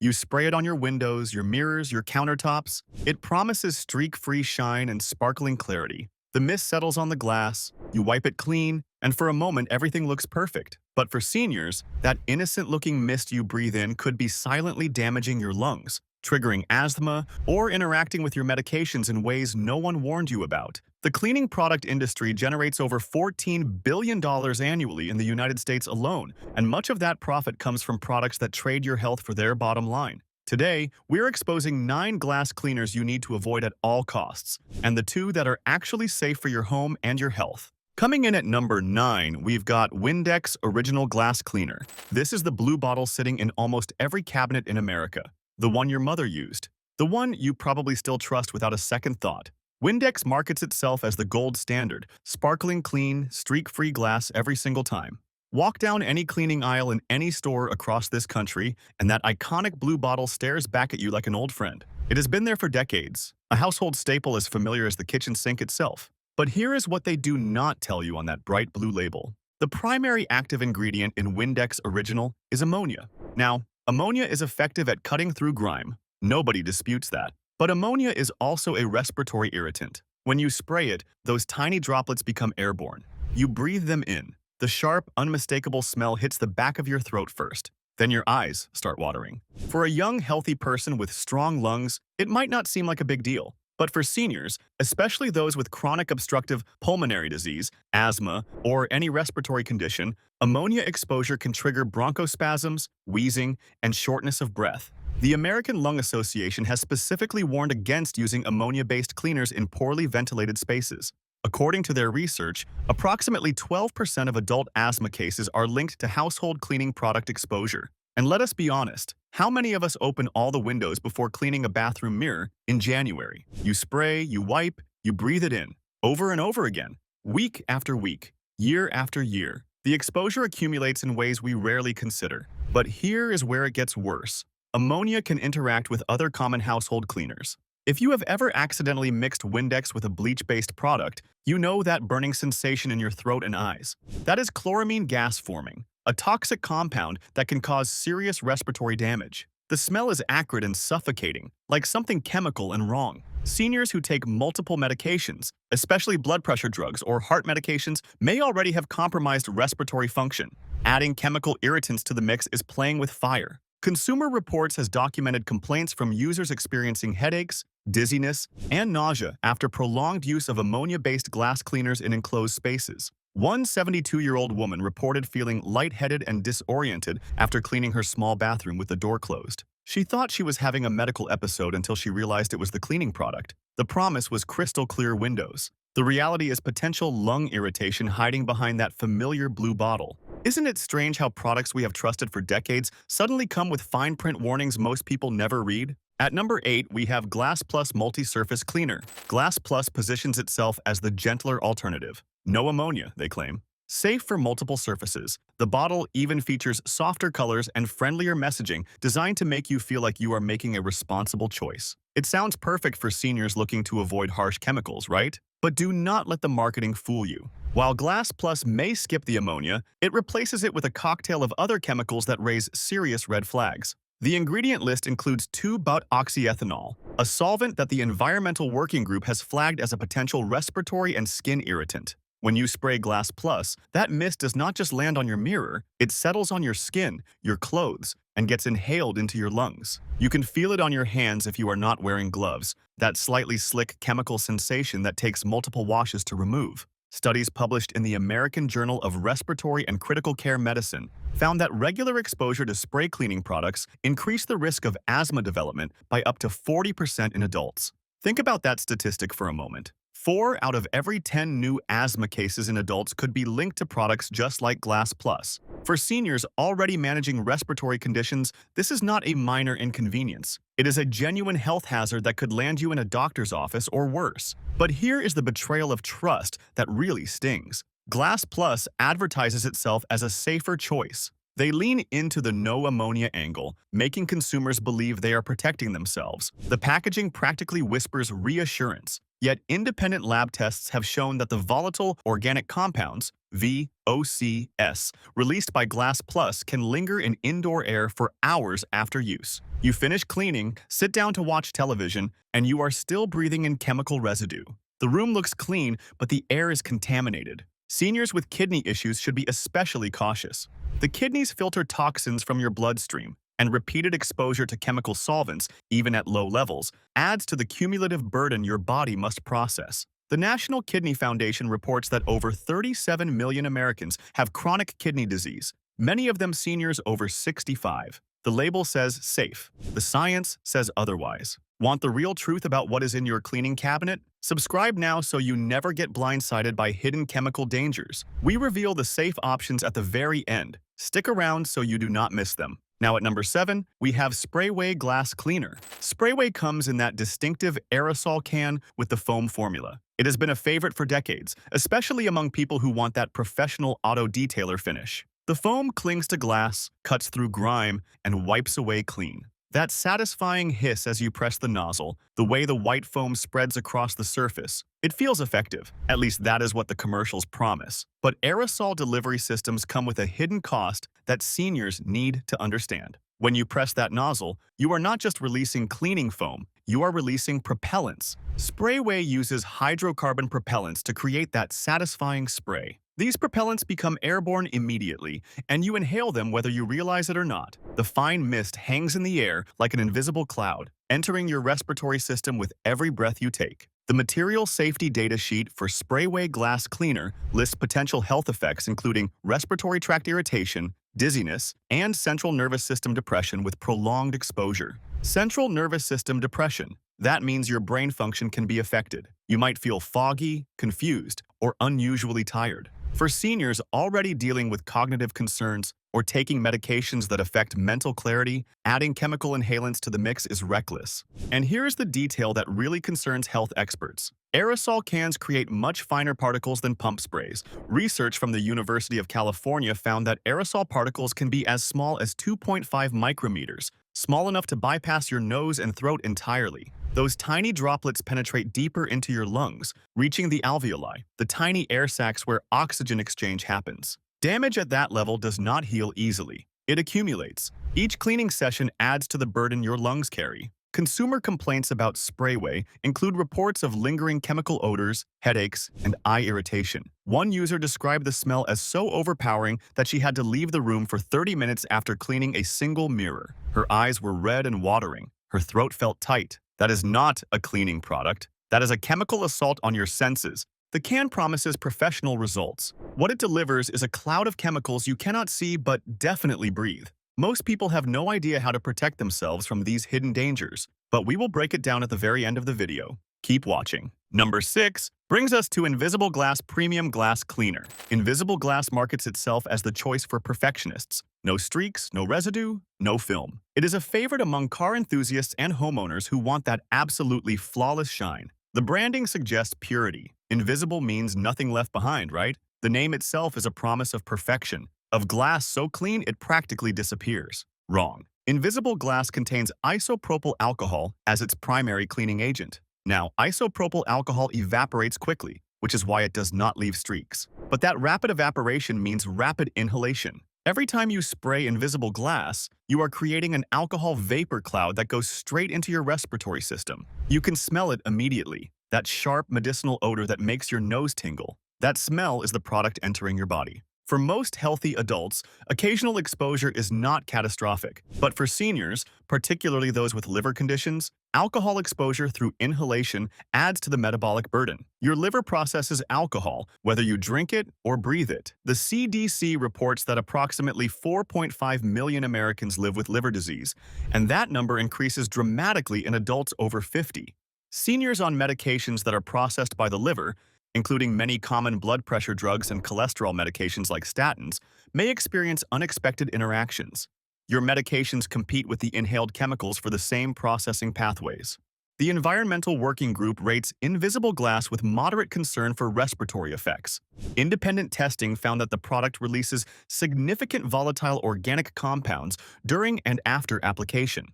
You spray it on your windows, your mirrors, your countertops. It promises streak-free shine and sparkling clarity. The mist settles on the glass, you wipe it clean, and for a moment everything looks perfect. But for seniors, that innocent-looking mist you breathe in could be silently damaging your lungs, triggering asthma, or interacting with your medications in ways no one warned you about. The cleaning product industry generates over $14 billion annually in the United States alone, and much of that profit comes from products that trade your health for their bottom line. Today, we're exposing 9 glass cleaners you need to avoid at all costs, and the 2 that are actually safe for your home and your health. Coming in at number 9, we've got Windex Original Glass Cleaner. This is the blue bottle sitting in almost every cabinet in America. The one your mother used. The one you probably still trust without a second thought. Windex markets itself as the gold standard, sparkling clean, streak-free glass every single time. Walk down any cleaning aisle in any store across this country, and that iconic blue bottle stares back at you like an old friend. It has been there for decades, a household staple as familiar as the kitchen sink itself. But here is what they do not tell you on that bright blue label. The primary active ingredient in Windex Original is ammonia. Now, ammonia is effective at cutting through grime. Nobody disputes that. But ammonia is also a respiratory irritant. When you spray it, those tiny droplets become airborne. You breathe them in. The sharp, unmistakable smell hits the back of your throat first. Then your eyes start watering. For a young, healthy person with strong lungs, it might not seem like a big deal. But for seniors, especially those with chronic obstructive pulmonary disease, asthma, or any respiratory condition, ammonia exposure can trigger bronchospasms, wheezing, and shortness of breath. The American Lung Association has specifically warned against using ammonia-based cleaners in poorly ventilated spaces. According to their research, approximately 12% of adult asthma cases are linked to household cleaning product exposure. And let us be honest, how many of us open all the windows before cleaning a bathroom mirror in January? You spray, you wipe, you breathe it in, over and over again, week after week, year after year. The exposure accumulates in ways we rarely consider. But here is where it gets worse. Ammonia can interact with other common household cleaners. If you have ever accidentally mixed Windex with a bleach-based product, you know that burning sensation in your throat and eyes. That is chloramine gas forming, a toxic compound that can cause serious respiratory damage. The smell is acrid and suffocating, like something chemical and wrong. Seniors who take multiple medications, especially blood pressure drugs or heart medications, may already have compromised respiratory function. Adding chemical irritants to the mix is playing with fire. Consumer Reports has documented complaints from users experiencing headaches, dizziness, and nausea after prolonged use of ammonia-based glass cleaners in enclosed spaces. One 72-year-old woman reported feeling lightheaded and disoriented after cleaning her small bathroom with the door closed. She thought she was having a medical episode until she realized it was the cleaning product. The promise was crystal clear windows. The reality is potential lung irritation hiding behind that familiar blue bottle. Isn't it strange how products we have trusted for decades suddenly come with fine print warnings most people never read? At number 8, we have Glass Plus Multi-Surface Cleaner. Glass Plus positions itself as the gentler alternative. No ammonia, they claim. Safe for multiple surfaces, the bottle even features softer colors and friendlier messaging designed to make you feel like you are making a responsible choice. It sounds perfect for seniors looking to avoid harsh chemicals, right? But do not let the marketing fool you. While Glass Plus may skip the ammonia, it replaces it with a cocktail of other chemicals that raise serious red flags. The ingredient list includes 2-butoxyethanol, a solvent that the Environmental Working Group has flagged as a potential respiratory and skin irritant. When you spray Glass Plus, that mist does not just land on your mirror, it settles on your skin, your clothes, and gets inhaled into your lungs. You can feel it on your hands if you are not wearing gloves, that slightly slick chemical sensation that takes multiple washes to remove. Studies published in the American Journal of Respiratory and Critical Care Medicine found that regular exposure to spray cleaning products increased the risk of asthma development by up to 40% in adults. Think about that statistic for a moment. 4 out of every 10 new asthma cases in adults could be linked to products just like Glass Plus. For seniors already managing respiratory conditions, this is not a minor inconvenience. It is a genuine health hazard that could land you in a doctor's office or worse. But here is the betrayal of trust that really stings. Glass Plus advertises itself as a safer choice. They lean into the no ammonia angle, making consumers believe they are protecting themselves. The packaging practically whispers reassurance. Yet independent lab tests have shown that the volatile organic compounds, VOCs, released by Glass Plus can linger in indoor air for hours after use. You finish cleaning, sit down to watch television, and you are still breathing in chemical residue. The room looks clean, but the air is contaminated. Seniors with kidney issues should be especially cautious. The kidneys filter toxins from your bloodstream, and repeated exposure to chemical solvents, even at low levels, adds to the cumulative burden your body must process. The National Kidney Foundation reports that over 37 million Americans have chronic kidney disease, many of them seniors over 65. The label says safe. The science says otherwise. Want the real truth about what is in your cleaning cabinet? Subscribe now so you never get blindsided by hidden chemical dangers. We reveal the safe options at the very end. Stick around so you do not miss them. Now at number 7, we have Sprayway Glass Cleaner. Sprayway comes in that distinctive aerosol can with the foam formula. It has been a favorite for decades, especially among people who want that professional auto detailer finish. The foam clings to glass, cuts through grime, and wipes away clean. That satisfying hiss as you press the nozzle, the way the white foam spreads across the surface, it feels effective. At least that is what the commercials promise. But aerosol delivery systems come with a hidden cost that seniors need to understand. When you press that nozzle, you are not just releasing cleaning foam, you are releasing propellants. Sprayway uses hydrocarbon propellants to create that satisfying spray. These propellants become airborne immediately, and you inhale them whether you realize it or not. The fine mist hangs in the air like an invisible cloud, entering your respiratory system with every breath you take. The material safety data sheet for Sprayway Glass Cleaner lists potential health effects including respiratory tract irritation, dizziness, and central nervous system depression with prolonged exposure. Central nervous system depression. That means your brain function can be affected. You might feel foggy, confused, or unusually tired. For seniors already dealing with cognitive concerns or taking medications that affect mental clarity, adding chemical inhalants to the mix is reckless. And here's the detail that really concerns health experts. Aerosol cans create much finer particles than pump sprays. Research from the University of California found that aerosol particles can be as small as 2.5 micrometers, small enough to bypass your nose and throat entirely. Those tiny droplets penetrate deeper into your lungs, reaching the alveoli, the tiny air sacs where oxygen exchange happens. Damage at that level does not heal easily. It accumulates. Each cleaning session adds to the burden your lungs carry. Consumer complaints about Sprayway include reports of lingering chemical odors, headaches, and eye irritation. One user described the smell as so overpowering that she had to leave the room for 30 minutes after cleaning a single mirror. Her eyes were red and watering. Her throat felt tight. That is not a cleaning product. That is a chemical assault on your senses. The can promises professional results. What it delivers is a cloud of chemicals you cannot see but definitely breathe. Most people have no idea how to protect themselves from these hidden dangers, but we will break it down at the very end of the video. Keep watching. Number 6 brings us to Invisible Glass Premium Glass Cleaner. Invisible Glass markets itself as the choice for perfectionists. No streaks, no residue, no film. It is a favorite among car enthusiasts and homeowners who want that absolutely flawless shine. The branding suggests purity. Invisible means nothing left behind, right? The name itself is a promise of perfection, of glass so clean it practically disappears. Wrong. Invisible glass contains isopropyl alcohol as its primary cleaning agent. Now, isopropyl alcohol evaporates quickly, which is why it does not leave streaks. But that rapid evaporation means rapid inhalation. Every time you spray invisible glass, you are creating an alcohol vapor cloud that goes straight into your respiratory system. You can smell it immediately, that sharp medicinal odor that makes your nose tingle. That smell is the product entering your body. For most healthy adults, occasional exposure is not catastrophic. But for seniors, particularly those with liver conditions, alcohol exposure through inhalation adds to the metabolic burden. Your liver processes alcohol, whether you drink it or breathe it. The CDC reports that approximately 4.5 million Americans live with liver disease, and that number increases dramatically in adults over 50. Seniors on medications that are processed by the liver, including many common blood pressure drugs and cholesterol medications like statins, may experience unexpected interactions. Your medications compete with the inhaled chemicals for the same processing pathways. The Environmental Working Group rates invisible glass with moderate concern for respiratory effects. Independent testing found that the product releases significant volatile organic compounds during and after application.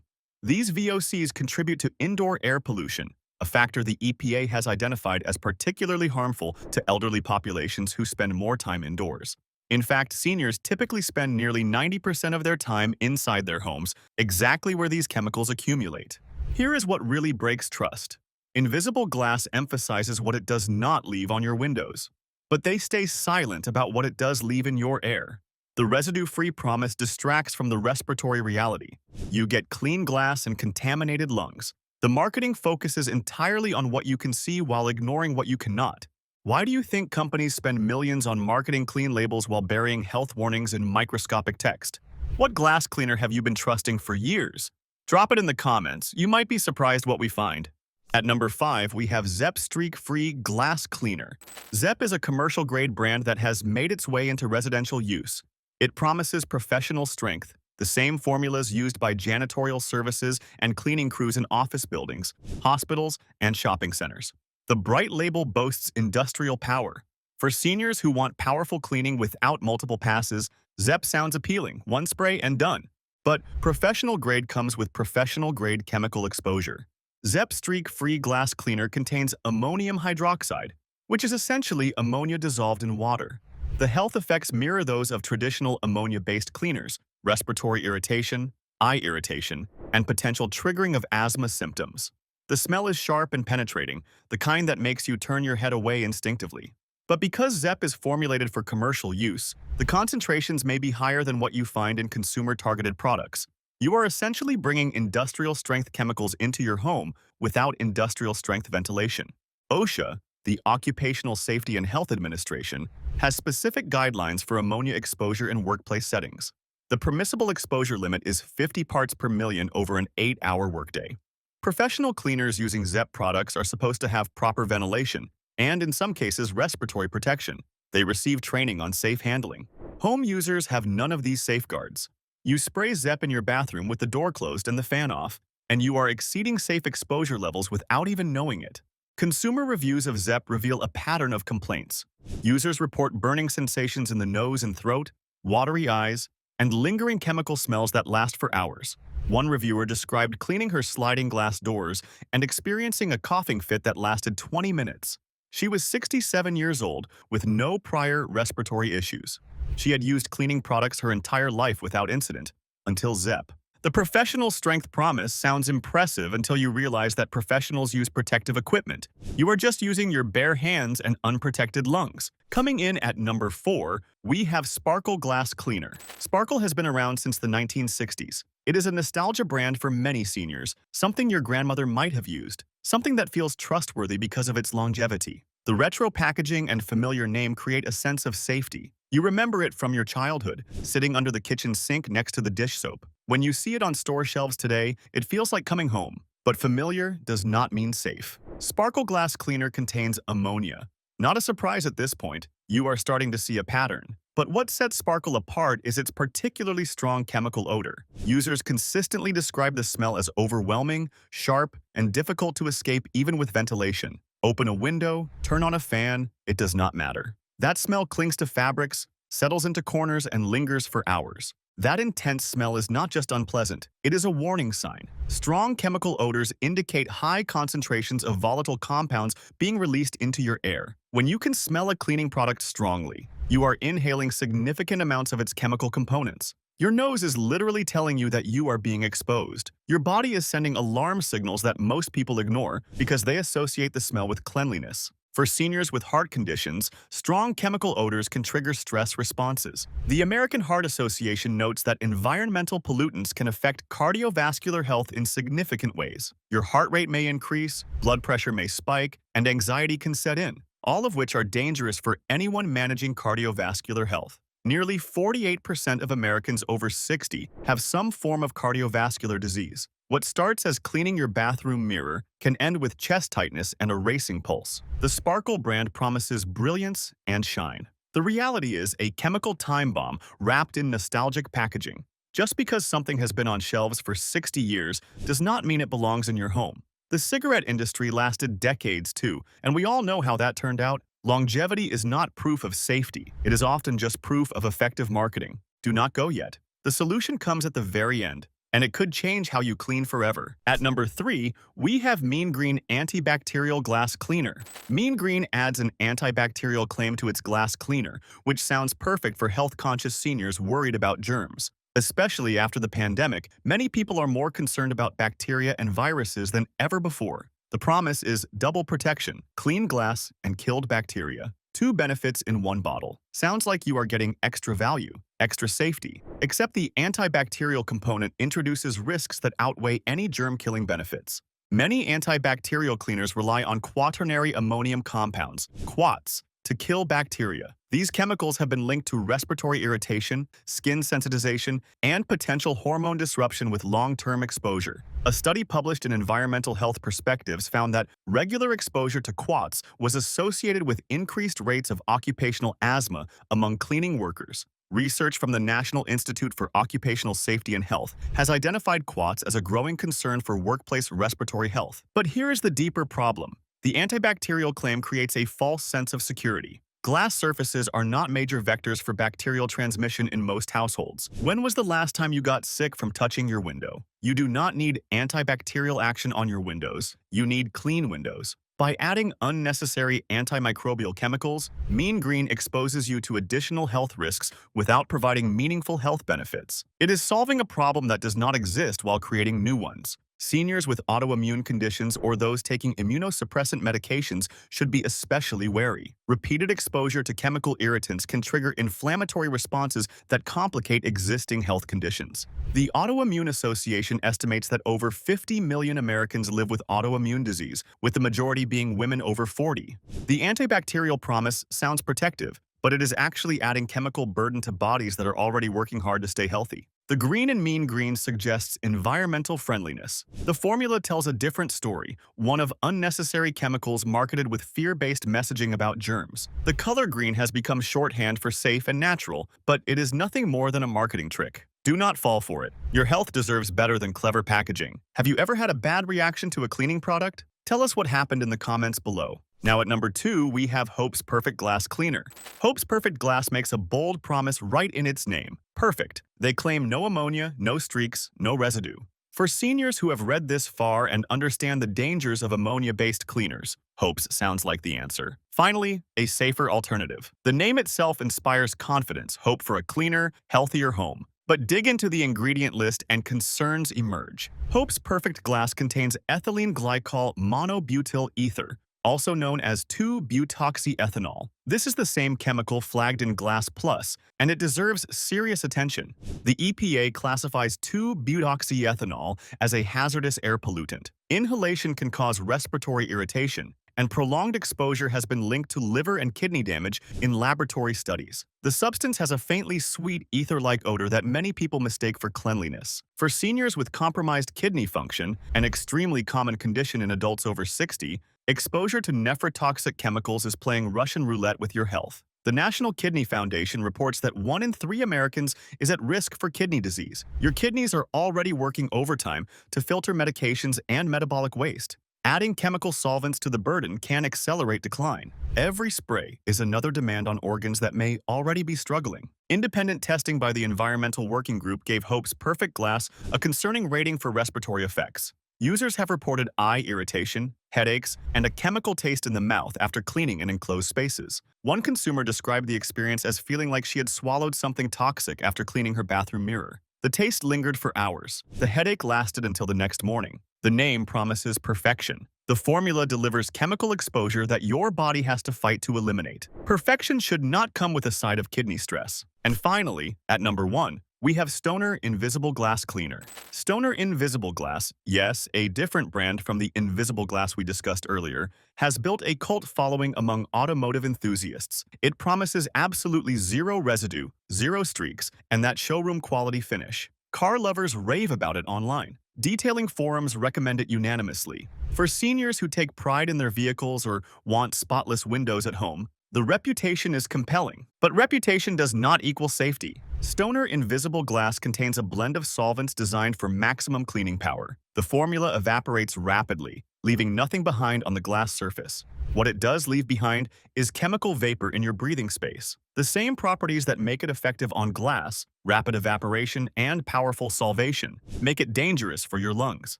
These VOCs contribute to indoor air pollution, a factor the EPA has identified as particularly harmful to elderly populations who spend more time indoors. In fact, seniors typically spend nearly 90% of their time inside their homes, exactly where these chemicals accumulate. Here is what really breaks trust. Invisible glass emphasizes what it does not leave on your windows, but they stay silent about what it does leave in your air. The residue-free promise distracts from the respiratory reality. You get clean glass and contaminated lungs. The marketing focuses entirely on what you can see while ignoring what you cannot. Why do you think companies spend millions on marketing clean labels while burying health warnings in microscopic text? What glass cleaner have you been trusting for years? Drop it in the comments. You might be surprised what we find. At number 5, we have Zepp Streak-Free Glass Cleaner. Zepp is a commercial-grade brand that has made its way into residential use. It promises professional strength, the same formulas used by janitorial services and cleaning crews in office buildings, hospitals, and shopping centers. The bright label boasts industrial power. For seniors who want powerful cleaning without multiple passes, Zepp sounds appealing, one spray and done. But professional grade comes with professional grade chemical exposure. Zepp Streak-Free Glass Cleaner contains ammonium hydroxide, which is essentially ammonia dissolved in water. The health effects mirror those of traditional ammonia-based cleaners: respiratory irritation, eye irritation, and potential triggering of asthma symptoms. The smell is sharp and penetrating, the kind that makes you turn your head away instinctively. But because Zepp is formulated for commercial use, the concentrations may be higher than what you find in consumer-targeted products. You are essentially bringing industrial-strength chemicals into your home without industrial-strength ventilation. OSHA, the Occupational Safety and Health Administration, has specific guidelines for ammonia exposure in workplace settings. The permissible exposure limit is 50 parts per million over an 8-hour workday. Professional cleaners using Zepp products are supposed to have proper ventilation and, in some cases, respiratory protection. They receive training on safe handling. Home users have none of these safeguards. You spray Zepp in your bathroom with the door closed and the fan off, and you are exceeding safe exposure levels without even knowing it. Consumer reviews of Zepp reveal a pattern of complaints. Users report burning sensations in the nose and throat, watery eyes, and lingering chemical smells that last for hours. One reviewer described cleaning her sliding glass doors and experiencing a coughing fit that lasted 20 minutes. She was 67 years old with no prior respiratory issues. She had used cleaning products her entire life without incident, until Zepp. The professional strength promise sounds impressive until you realize that professionals use protective equipment. You are just using your bare hands and unprotected lungs. Coming in at number 4, we have Sparkle Glass Cleaner. Sparkle has been around since the 1960s. It is a nostalgia brand for many seniors, something your grandmother might have used, something that feels trustworthy because of its longevity. The retro packaging and familiar name create a sense of safety. You remember it from your childhood, sitting under the kitchen sink next to the dish soap. When you see it on store shelves today, it feels like coming home. But familiar does not mean safe. Sparkle Glass Cleaner contains ammonia. Not a surprise at this point, you are starting to see a pattern. But what sets Sparkle apart is its particularly strong chemical odor. Users consistently describe the smell as overwhelming, sharp, and difficult to escape even with ventilation. Open a window, turn on a fan, it does not matter. That smell clings to fabrics, settles into corners, and lingers for hours. That intense smell is not just unpleasant, it is a warning sign. Strong chemical odors indicate high concentrations of volatile compounds being released into your air. When you can smell a cleaning product strongly, you are inhaling significant amounts of its chemical components. Your nose is literally telling you that you are being exposed. Your body is sending alarm signals that most people ignore because they associate the smell with cleanliness. For seniors with heart conditions, strong chemical odors can trigger stress responses. The American Heart Association notes that environmental pollutants can affect cardiovascular health in significant ways. Your heart rate may increase, blood pressure may spike, and anxiety can set in, all of which are dangerous for anyone managing cardiovascular health. Nearly 48% of Americans over 60 have some form of cardiovascular disease. What starts as cleaning your bathroom mirror can end with chest tightness and a racing pulse. The Sparkle brand promises brilliance and shine. The reality is a chemical time bomb wrapped in nostalgic packaging. Just because something has been on shelves for 60 years does not mean it belongs in your home. The cigarette industry lasted decades too, and we all know how that turned out. Longevity is not proof of safety. It is often just proof of effective marketing. Do not go yet. The solution comes at the very end, and it could change how you clean forever. At number 3, we have Mean Green Antibacterial Glass Cleaner. Mean Green adds an antibacterial claim to its glass cleaner, which sounds perfect for health-conscious seniors worried about germs. Especially after the pandemic, many people are more concerned about bacteria and viruses than ever before. The promise is double protection, clean glass, and killed bacteria. 2 benefits in one bottle. Sounds like you are getting extra value, extra safety. Except the antibacterial component introduces risks that outweigh any germ-killing benefits. Many antibacterial cleaners rely on quaternary ammonium compounds, quats, to kill bacteria. These chemicals have been linked to respiratory irritation, skin sensitization, and potential hormone disruption with long-term exposure. A study published in Environmental Health Perspectives found that regular exposure to quats was associated with increased rates of occupational asthma among cleaning workers. Research from the National Institute for Occupational Safety and Health has identified quats as a growing concern for workplace respiratory health. But here is the deeper problem. The antibacterial claim creates a false sense of security. Glass surfaces are not major vectors for bacterial transmission in most households. When was the last time you got sick from touching your window? You do not need antibacterial action on your windows. You need clean windows. By adding unnecessary antimicrobial chemicals, Mean Green exposes you to additional health risks without providing meaningful health benefits. It is solving a problem that does not exist while creating new ones. Seniors with autoimmune conditions or those taking immunosuppressant medications should be especially wary. Repeated exposure to chemical irritants can trigger inflammatory responses that complicate existing health conditions. The Autoimmune Association estimates that over 50 million Americans live with autoimmune disease, with the majority being women over 40. The antibacterial promise sounds protective, but it is actually adding chemical burden to bodies that are already working hard to stay healthy. The Green and Mean Green suggests environmental friendliness. The formula tells a different story, one of unnecessary chemicals marketed with fear-based messaging about germs. The color green has become shorthand for safe and natural, but it is nothing more than a marketing trick. Do not fall for it. Your health deserves better than clever packaging. Have you ever had a bad reaction to a cleaning product? Tell us what happened in the comments below. Now at number 2, we have Hope's Perfect Glass Cleaner. Hope's Perfect Glass makes a bold promise right in its name. Perfect. They claim no ammonia, no streaks, no residue. For seniors who have read this far and understand the dangers of ammonia-based cleaners, Hope's sounds like the answer. Finally, a safer alternative. The name itself inspires confidence, hope for a cleaner, healthier home. But dig into the ingredient list and concerns emerge. Hope's Perfect Glass contains ethylene glycol monobutyl ether, also known as 2-butoxyethanol. This is the same chemical flagged in Glass Plus, and it deserves serious attention. The EPA classifies 2-butoxyethanol as a hazardous air pollutant. Inhalation can cause respiratory irritation, and prolonged exposure has been linked to liver and kidney damage in laboratory studies. The substance has a faintly sweet ether-like odor that many people mistake for cleanliness. For seniors with compromised kidney function, an extremely common condition in adults over 60, exposure to nephrotoxic chemicals is playing Russian roulette with your health. The National Kidney Foundation reports that 1 in 3 Americans is at risk for kidney disease. Your kidneys are already working overtime to filter medications and metabolic waste. Adding chemical solvents to the burden can accelerate decline. Every spray is another demand on organs that may already be struggling. Independent testing by the Environmental Working Group gave Hope's Perfect Glass a concerning rating for respiratory effects. Users have reported eye irritation, headaches, and a chemical taste in the mouth after cleaning in enclosed spaces. One consumer described the experience as feeling like she had swallowed something toxic after cleaning her bathroom mirror. The taste lingered for hours. The headache lasted until the next morning. The name promises perfection. The formula delivers chemical exposure that your body has to fight to eliminate. Perfection should not come with a side of kidney stress. And finally, at number 1, we have Stoner Invisible Glass Cleaner. Stoner Invisible Glass, yes, a different brand from the Invisible Glass we discussed earlier, has built a cult following among automotive enthusiasts. It promises absolutely zero residue, zero streaks, and that showroom quality finish. Car lovers rave about it online. Detailing forums recommend it unanimously. For seniors who take pride in their vehicles or want spotless windows at home, the reputation is compelling. But reputation does not equal safety. Stoner Invisible Glass contains a blend of solvents designed for maximum cleaning power. The formula evaporates rapidly, leaving nothing behind on the glass surface. What it does leave behind is chemical vapor in your breathing space. The same properties that make it effective on glass, rapid evaporation, and powerful solvation, make it dangerous for your lungs.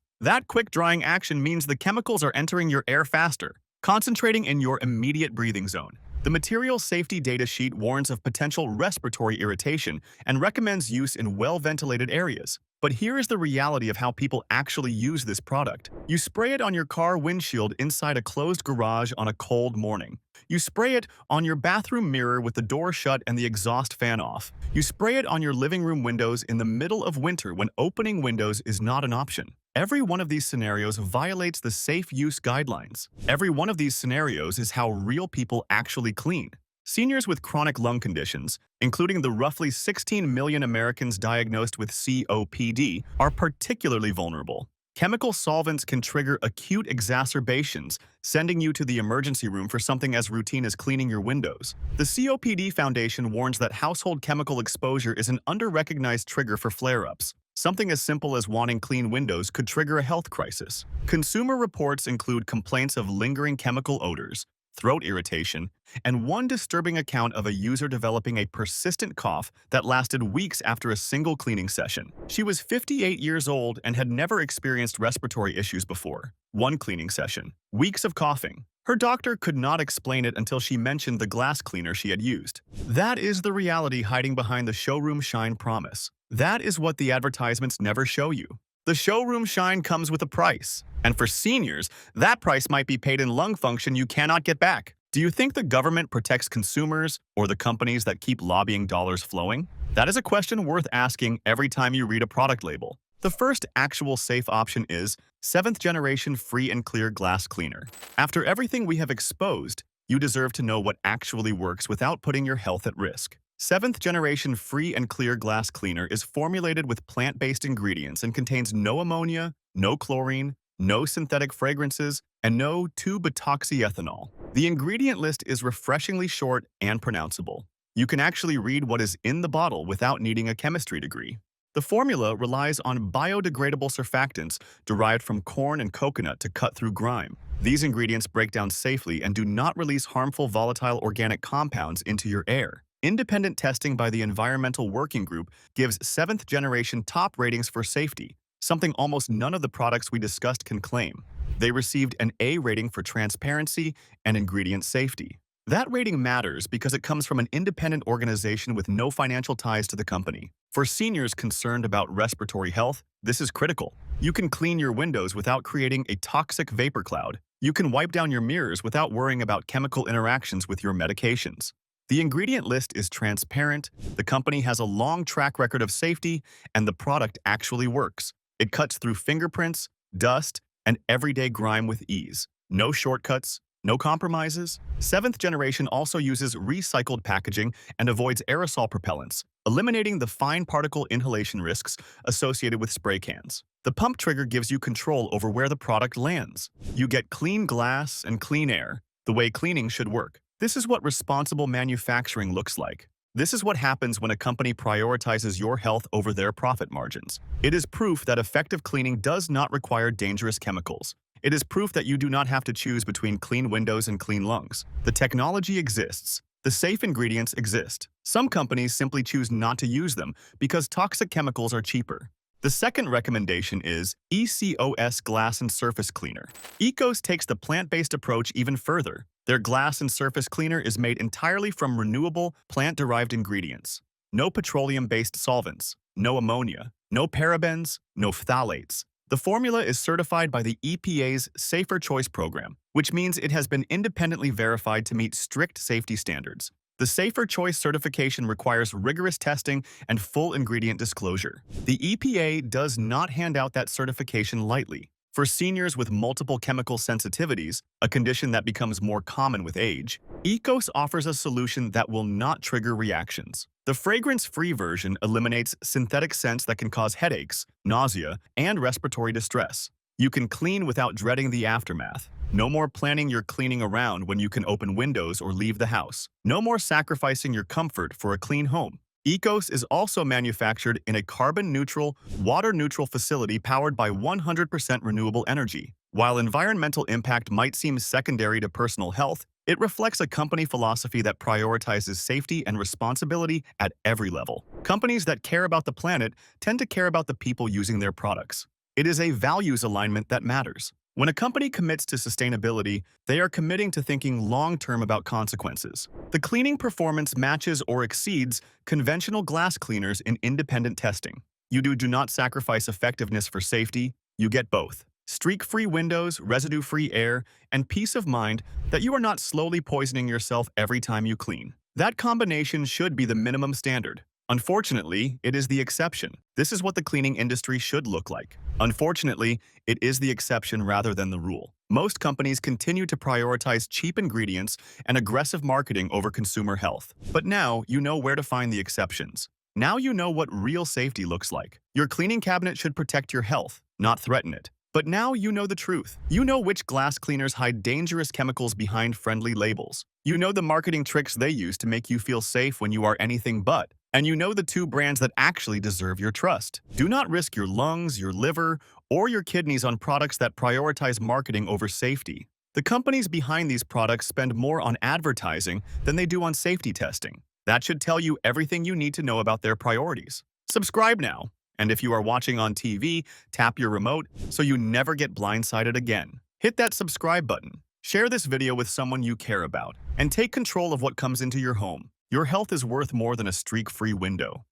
That quick drying action means the chemicals are entering your air faster, concentrating in your immediate breathing zone. The material safety data sheet warns of potential respiratory irritation and recommends use in well-ventilated areas. But here is the reality of how people actually use this product. You spray it on your car windshield inside a closed garage on a cold morning. You spray it on your bathroom mirror with the door shut and the exhaust fan off. You spray it on your living room windows in the middle of winter when opening windows is not an option. Every one of these scenarios violates the safe use guidelines. Every one of these scenarios is how real people actually clean. Seniors with chronic lung conditions, including the roughly 16 million Americans diagnosed with COPD, are particularly vulnerable. Chemical solvents can trigger acute exacerbations, sending you to the emergency room for something as routine as cleaning your windows. The COPD Foundation warns that household chemical exposure is an under-recognized trigger for flare-ups. Something as simple as wanting clean windows could trigger a health crisis. Consumer reports include complaints of lingering chemical odors, throat irritation, and one disturbing account of a user developing a persistent cough that lasted weeks after a single cleaning session. She was 58 years old and had never experienced respiratory issues before. One cleaning session, weeks of coughing. Her doctor could not explain it until she mentioned the glass cleaner she had used. That is the reality hiding behind the showroom shine promise. That is what the advertisements never show you. The showroom shine comes with a price. And for seniors, that price might be paid in lung function you cannot get back. Do you think the government protects consumers or the companies that keep lobbying dollars flowing? That is a question worth asking every time you read a product label. The first actual safe option is 7th generation free and clear glass cleaner. After everything we have exposed, you deserve to know what actually works without putting your health at risk. 7th generation free and clear glass cleaner is formulated with plant-based ingredients and contains no ammonia, no chlorine, no synthetic fragrances, and no 2-butoxyethanol. The ingredient list is refreshingly short and pronounceable. You can actually read what is in the bottle without needing a chemistry degree. The formula relies on biodegradable surfactants derived from corn and coconut to cut through grime. These ingredients break down safely and do not release harmful volatile organic compounds into your air. Independent testing by the Environmental Working Group gives 7th generation top ratings for safety, something almost none of the products we discussed can claim. They received an A rating for transparency and ingredient safety. That rating matters because it comes from an independent organization with no financial ties to the company. For seniors concerned about respiratory health, this is critical. You can clean your windows without creating a toxic vapor cloud. You can wipe down your mirrors without worrying about chemical interactions with your medications. The ingredient list is transparent, the company has a long track record of safety, and the product actually works. It cuts through fingerprints, dust, and everyday grime with ease. No shortcuts, no compromises. 7th generation also uses recycled packaging and avoids aerosol propellants, eliminating the fine particle inhalation risks associated with spray cans. The pump trigger gives you control over where the product lands. You get clean glass and clean air, the way cleaning should work. This is what responsible manufacturing looks like. This is what happens when a company prioritizes your health over their profit margins. It is proof that effective cleaning does not require dangerous chemicals. It is proof that you do not have to choose between clean windows and clean lungs. The technology exists. The safe ingredients exist. Some companies simply choose not to use them because toxic chemicals are cheaper. The second recommendation is ECOS Glass and Surface Cleaner. ECOS takes the plant-based approach even further. Their glass and surface cleaner is made entirely from renewable, plant-derived ingredients. No petroleum-based solvents, no ammonia, no parabens, no phthalates. The formula is certified by the EPA's Safer Choice program, which means it has been independently verified to meet strict safety standards. The Safer Choice certification requires rigorous testing and full ingredient disclosure. The EPA does not hand out that certification lightly. For seniors with multiple chemical sensitivities, a condition that becomes more common with age, ECOS offers a solution that will not trigger reactions. The fragrance-free version eliminates synthetic scents that can cause headaches, nausea, and respiratory distress. You can clean without dreading the aftermath. No more planning your cleaning around when you can open windows or leave the house. No more sacrificing your comfort for a clean home. ECOS is also manufactured in a carbon-neutral, water-neutral facility powered by 100% renewable energy. While environmental impact might seem secondary to personal health, it reflects a company philosophy that prioritizes safety and responsibility at every level. Companies that care about the planet tend to care about the people using their products. It is a values alignment that matters. When a company commits to sustainability, they are committing to thinking long-term about consequences. The cleaning performance matches or exceeds conventional glass cleaners in independent testing. You do not sacrifice effectiveness for safety, you get both. Streak-free windows, residue-free air, and peace of mind that you are not slowly poisoning yourself every time you clean. That combination should be the minimum standard. Unfortunately, it is the exception. This is what the cleaning industry should look like. Unfortunately, it is the exception rather than the rule. Most companies continue to prioritize cheap ingredients and aggressive marketing over consumer health. But now you know where to find the exceptions. Now you know what real safety looks like. Your cleaning cabinet should protect your health, not threaten it. But now you know the truth. You know which glass cleaners hide dangerous chemicals behind friendly labels. You know the marketing tricks they use to make you feel safe when you are anything but. And you know the two brands that actually deserve your trust. Do not risk your lungs, your liver, or your kidneys on products that prioritize marketing over safety. The companies behind these products spend more on advertising than they do on safety testing. That should tell you everything you need to know about their priorities. Subscribe now. And if you are watching on TV, tap your remote so you never get blindsided again. Hit that subscribe button. Share this video with someone you care about. And take control of what comes into your home. Your health is worth more than a streak-free window.